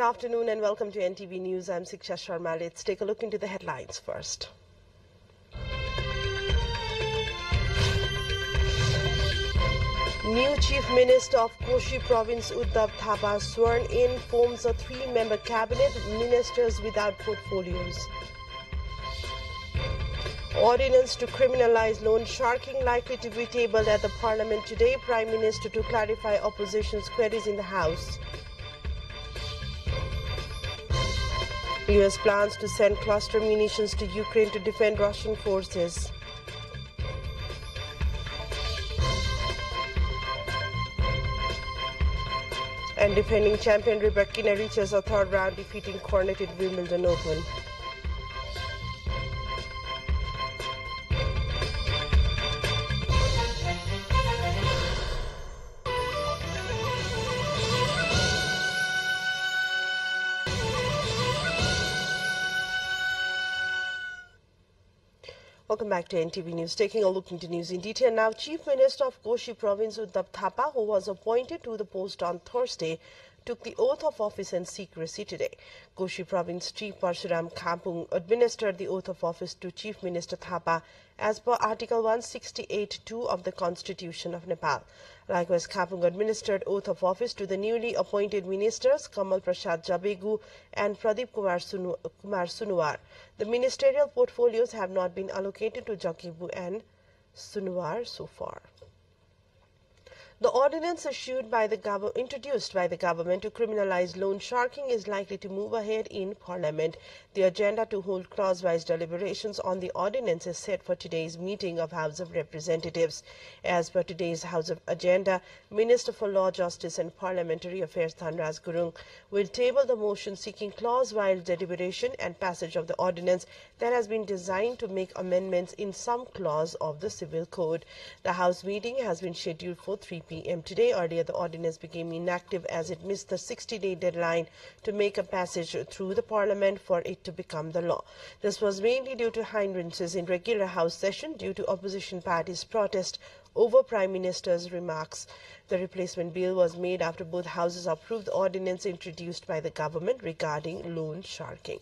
afternoon and welcome to NTV News. I'm Siksha Sharma. Let's take a look into the headlines first. New Chief Minister of Koshi Province Uddhav Thapa sworn in, forms a 3-member cabinet, ministers without portfolios. Ordinance to criminalize loan sharking likely to be tabled at the Parliament today. Prime Minister to clarify opposition's queries in the House. US plans to send cluster munitions to Ukraine to defend Russian forces. And defending champion Rebecca reaches a third round, defeating Cornet at Wimbledon Open. Welcome back to NTV News. Taking a look into news in detail now. Chief Minister of Koshi Province Uddhav Thapa, who was appointed to the post on Thursday, took the oath of office in secrecy today. Koshi Province Chief Parshuram Khapung administered the oath of office to Chief Minister Thapa as per Article 168(2) of the Constitution of Nepal. Likewise, Khapung administered oath of office to the newly appointed ministers Kamal Prasad Jabegu and Pradeep Kumar Sunuwar. The ministerial portfolios have not been allocated to Jabegu and Sunuwar so far. The ordinance introduced by the government to criminalize loan sharking is likely to move ahead in Parliament. The agenda to hold crosswise deliberations on the ordinance is set for today's meeting of House of Representatives. As per today's House of agenda, Minister for Law, Justice and Parliamentary Affairs Thanraj Gurung will table the motion seeking clause-wise deliberation and passage of the ordinance that has been designed to make amendments in some clause of the Civil Code. The House meeting has been scheduled for 3 p.m. today. Earlier, the ordinance became inactive as it missed the 60-day deadline to make a passage through the Parliament for it to become the law. This was mainly due to hindrances in regular House session due to opposition parties' protest over Prime Minister's remarks. The replacement bill was made after both houses approved the ordinance introduced by the government regarding loan sharking.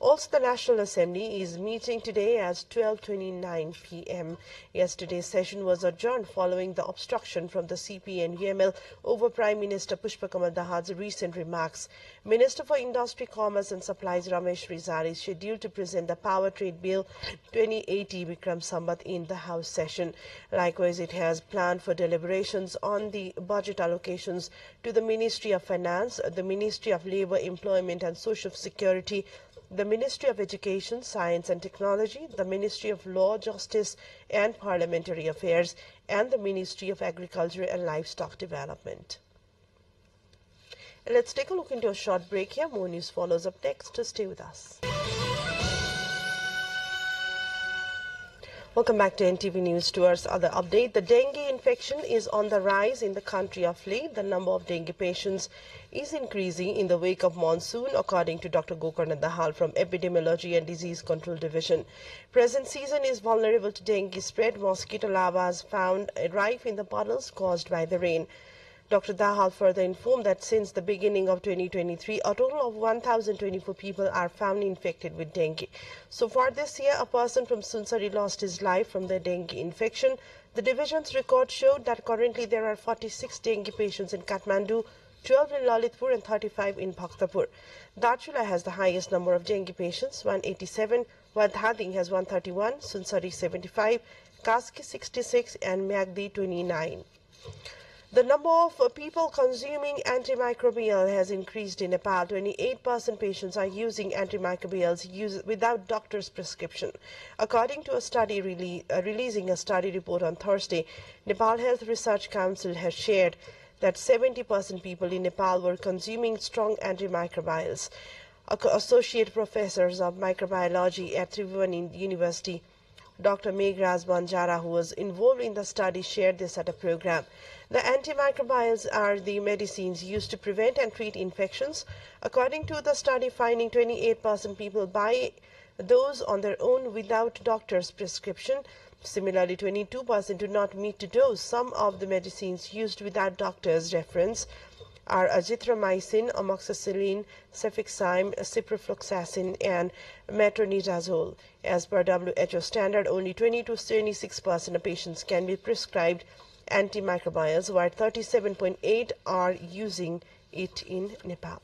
Also, the National Assembly is meeting today at 12:29 p.m. Yesterday's session was adjourned following the obstruction from the CP and UML over Prime Minister Pushpa Kamal Dahal's recent remarks. Minister for Industry, Commerce and Supplies Ramesh Rizal is scheduled to present the Power Trade Bill 2080 Vikram Sambat in the House session. Likewise, it has planned for deliberations on the budget allocations to the Ministry of Finance, the Ministry of Labour, Employment and Social Security, the Ministry of Education, Science and Technology, the Ministry of Law, Justice and Parliamentary Affairs, and the Ministry of Agriculture and Livestock Development. And let's take a look into a short break here. More news follows up next, so stay with us. Welcome back to NTV News. Towards other update, the dengue infection is on the rise in the country of late. The number of dengue patients is increasing in the wake of monsoon, according to Dr. Gokarna Dahal from Epidemiology and Disease Control Division. Present season is vulnerable to dengue spread. Mosquito larvae found rife in the puddles caused by the rain. Dr. Dahal further informed that since the beginning of 2023, a total of 1,024 people are found infected with dengue. So far this year, a person from Sunsari lost his life from the dengue infection. The division's record showed that currently there are 46 dengue patients in Kathmandu, 12 in Lalitpur and 35 in Bhaktapur. Darchula has the highest number of dengue patients, 187, while Dhading has 131, Sunsari 75, Kaski 66 and Myagdi 29. The number of people consuming antimicrobial has increased in Nepal. 28% patients are using antimicrobials without doctor's prescription. According to a study releasing a study report on Thursday, Nepal Health Research Council has shared that 70% people in Nepal were consuming strong antimicrobials. Associate professors of microbiology at Tribhuvan University, Dr. Meghraj Banjara, who was involved in the study, shared this at a program. The antimicrobials are the medicines used to prevent and treat infections. According to the study finding, 28% people buy those on their own without doctor's prescription. Similarly, 22% do not meet to dose some of the medicines used without doctor's reference. are azithromycin, amoxicillin, cefixime, ciprofloxacin, and metronidazole. As per WHO standard, only 20 to 26% of patients can be prescribed antimicrobials, while 37.8% are using it in Nepal.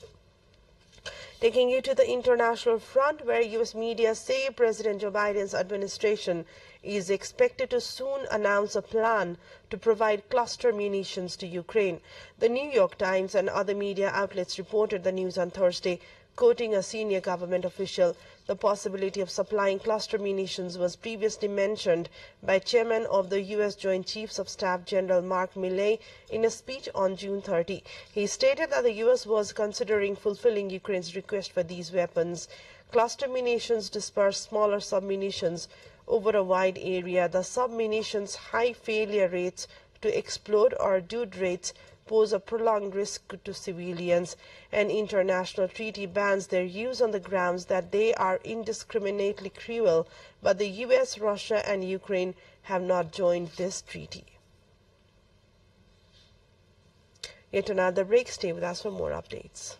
Taking you to the international front, where U.S. media say President Joe Biden's administration is expected to soon announce a plan to provide cluster munitions to Ukraine. The New York Times and other media outlets reported the news on Thursday, quoting a senior government official. The possibility of supplying cluster munitions was previously mentioned by Chairman of the U.S. Joint Chiefs of Staff General Mark Milley in a speech on June 30. He stated that the U.S. was considering fulfilling Ukraine's request for these weapons. Cluster munitions disperse smaller submunitions over a wide area. The submunitions' high failure rates to explode or dud rates pose a prolonged risk to civilians. An international treaty bans their use on the grounds that they are indiscriminately cruel, but the US, Russia, and Ukraine have not joined this treaty. Yet another break. Stay with us for more updates.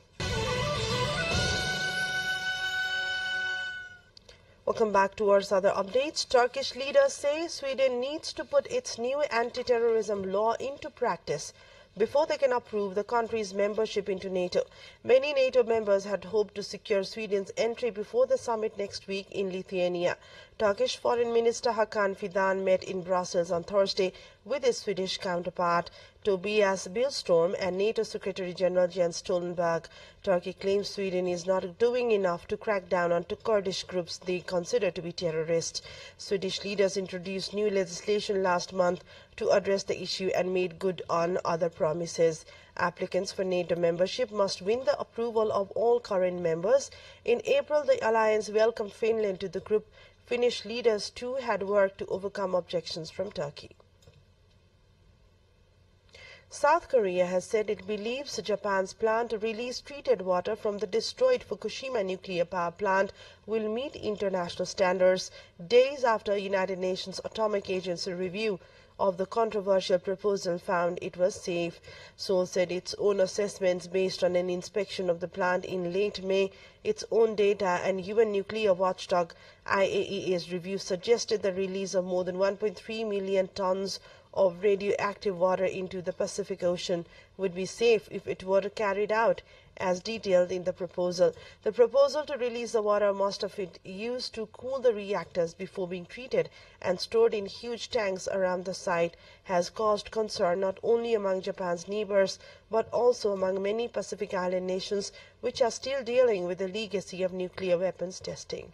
Welcome back to our other updates. Turkish leaders say Sweden needs to put its new anti-terrorism law into practice before they can approve the country's membership into NATO. Many NATO members had hoped to secure Sweden's entry before the summit next week in Lithuania. Turkish Foreign Minister Hakan Fidan met in Brussels on Thursday with his Swedish counterpart Tobias Billström and NATO Secretary General Jens Stoltenberg. Turkey claims Sweden is not doing enough to crack down on Kurdish groups they consider to be terrorists. Swedish leaders introduced new legislation last month to address the issue and made good on other promises. Applicants for NATO membership must win the approval of all current members. In April, the alliance welcomed Finland to the group. Finnish leaders too had worked to overcome objections from Turkey. South Korea has said it believes Japan's plan to release treated water from the destroyed Fukushima nuclear power plant will meet international standards, days after United Nations Atomic Agency review of the controversial proposal found it was safe. Seoul said its own assessments based on an inspection of the plant in late May, its own data, and UN nuclear watchdog IAEA's review suggested the release of more than 1.3 million tons of radioactive water into the Pacific Ocean would be safe if it were carried out as detailed in the proposal. The proposal to release the water must have been used to cool the reactors before being treated and stored in huge tanks around the site has caused concern not only among Japan's neighbors but also among many Pacific Island nations which are still dealing with the legacy of nuclear weapons testing.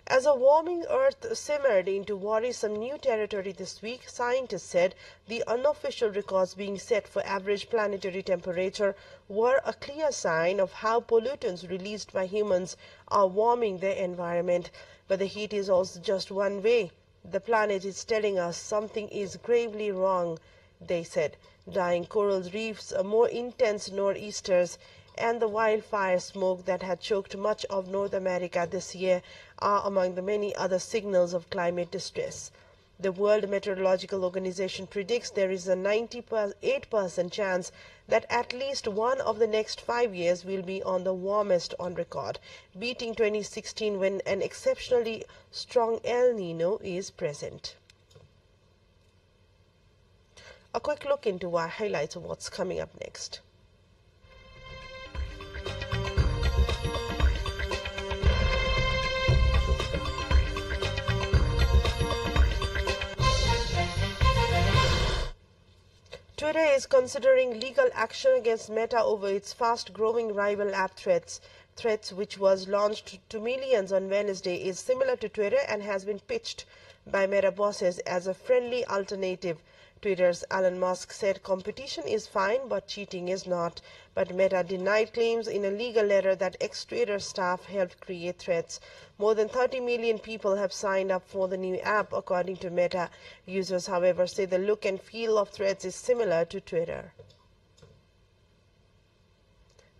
As a warming Earth simmered into worrisome new territory this week, scientists said the unofficial records being set for average planetary temperature were a clear sign of how pollutants released by humans are warming their environment. But the heat is also just one way. The planet is telling us something is gravely wrong, they said. Dying coral reefs, more intense nor'easters, and the wildfire smoke that had choked much of North America this year are among the many other signals of climate distress. The World Meteorological Organization predicts there is a 98% chance that at least one of the next 5 years will be on the warmest on record, beating 2016 when an exceptionally strong El Nino is present. A quick look into our highlights of what's coming up next. Twitter is considering legal action against Meta over its fast-growing rival app Threads. Threads, which was launched to millions on Wednesday, is similar to Twitter and has been pitched by Meta bosses as a friendly alternative. Twitter's Elon Musk said competition is fine, but cheating is not. But Meta denied claims in a legal letter that ex-Twitter staff helped create Threads. More than 30 million people have signed up for the new app, according to Meta. Users, however, say the look and feel of Threads is similar to Twitter.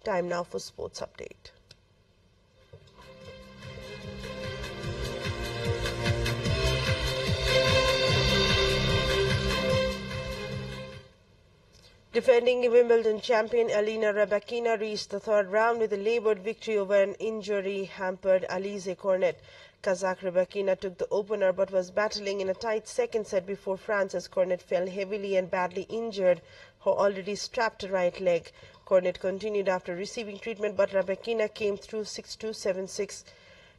Time now for sports update. Defending Wimbledon champion Elena Rybakina reached the third round with a laboured victory over an injury-hampered Alize Cornet. Kazakh Rybakina took the opener but was battling in a tight second set before France's Cornet fell heavily and badly injured her already strapped right leg. Cornet continued after receiving treatment, but Rybakina came through 6-2, 7-6.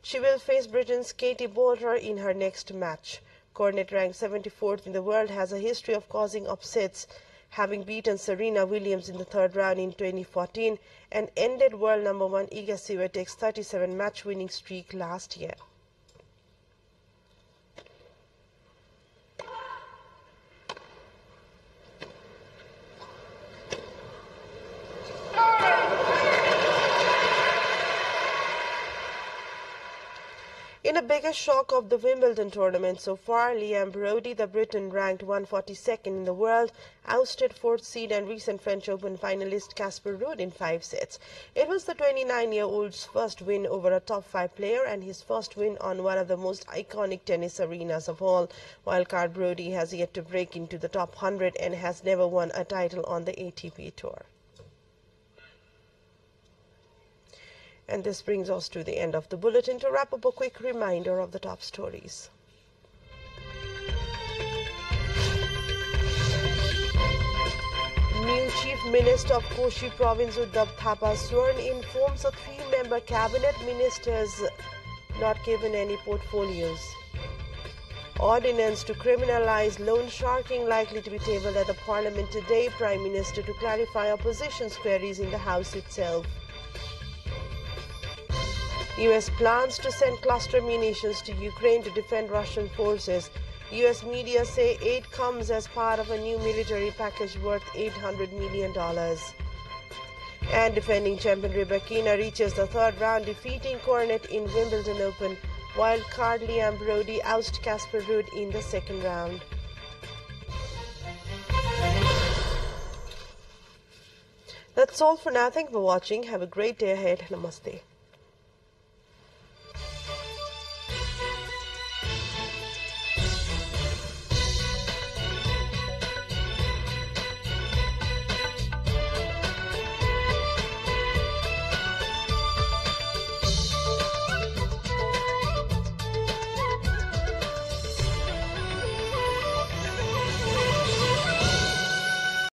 She will face Britain's Katie Boulter in her next match. Cornet, ranked 74th in the world, has a history of causing upsets, having beaten Serena Williams in the third round in 2014 and ended world number 1 Iga Swiatek's 37 match-winning streak last year. In a biggest shock of the Wimbledon tournament so far, Liam Broady, the Briton ranked 142nd in the world, ousted fourth seed and recent French Open finalist Casper Ruud in 5 sets. It was the 29-year-old's first win over a top 5 player and his first win on one of the most iconic tennis arenas of all. Wildcard Broady has yet to break into the top 100 and has never won a title on the ATP Tour. And this brings us to the end of the bulletin. To wrap up, a quick reminder of the top stories. New Chief Minister of Koshi Province Uddhav Thapa sworn in, forms a 3-member cabinet, ministers not given any portfolios. Ordinance to criminalize loan sharking likely to be tabled at the Parliament today. Prime Minister to clarify opposition's queries in the House itself. U.S. plans to send cluster munitions to Ukraine to defend Russian forces. U.S. media say aid comes as part of a new military package worth $800 million. And defending champion Rybakina reaches the third round, defeating Cornet in Wimbledon Open, while Liam Broady oust Casper Ruud in the second round. That's all for now. Thank you for watching. Have a great day ahead. Namaste.